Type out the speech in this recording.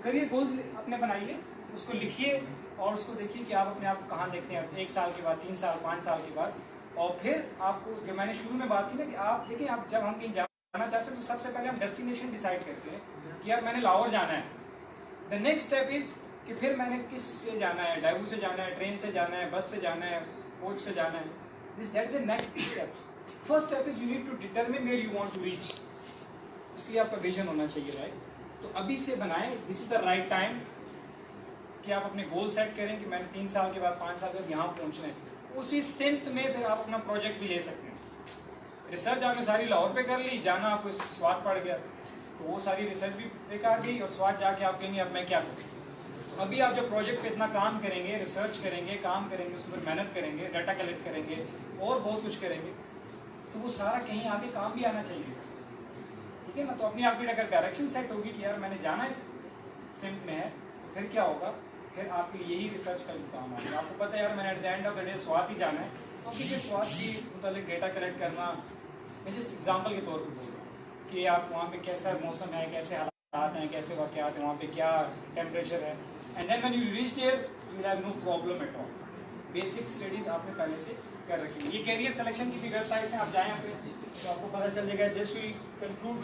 Career goals अपने बनाइए, उसको लिखिए और उसको देखिए कि आप अपने आप को कहाँ देखते हैं 1 साल के बाद, 3 साल, 5 साल के बाद। और फिर आपको, जो मैंने शुरू में बात की ना कि आप देखिए, आप जब हम कहीं जाना चाहते हैं तो सबसे पहले हम डेस्टिनेशन डिसाइड करते हैं कि यार मैंने लाहौर जाना है। द नेक्स्ट स्टेप इज कि फिर मैंने किस से जाना है, डाइवू से जाना है, ट्रेन से जाना है, बस से जाना है, कोच से जाना है। That's the next step. First step is you need to determine where you want to reach. इसके लिए आपका विजन होना चाहिए, राइट? तो अभी से बनाएं, this is the right time कि आप अपने गोल सेट करें कि मैंने 3 साल के बाद, 5 साल के बाद यहाँ पहुँचना है। उसी सिमत में फिर आप अपना प्रोजेक्ट भी ले सकते हैं। रिसर्च आपने सारी लाहौर पे कर ली, जाना आपको स्वाद पड़ गया तो वो सारी रिसर्च भी बेकार गई, और स्वाद जाके आप कहेंगे अब मैं क्या करूँ। तो अभी आप जब प्रोजेक्ट पे इतना काम करेंगे, रिसर्च करेंगे, काम करेंगे, उसके ऊपर मेहनत करेंगे, डाटा कलेक्ट करेंगे और बहुत कुछ करेंगे, तो वो सारा कहीं आगे काम भी आना चाहिए, ठीक है ना? तो अपनी आपकी अगर डायरेक्शन सेट होगी कि यार मैंने जाना इस सिम्प में है, तो फिर क्या होगा, फिर आपके यही रिसर्च का भी काम आएगा। आपको पता है यार मैंने at the end of the day स्वाद ही जाना है, तो ठीक है, स्वाद की मुतालिक डेटा कलेक्ट करना, मैं जिस एग्जाम्पल के तौर पर बोल रहा हूँ कि आप वहाँ पे कैसा मौसम है, कैसे हालात हैं, कैसे वाक़यात हैं, वहाँ पे क्या टेम्परेचर है, and then when you reach there you will have no problem at all. Basic studies आपने पहले से कर रखी है। ये कैरियर सिलेक्शन की वेबसाइट है, आप जाएँ यहाँ पे तो आपको पता चल जाएगा। This will conclude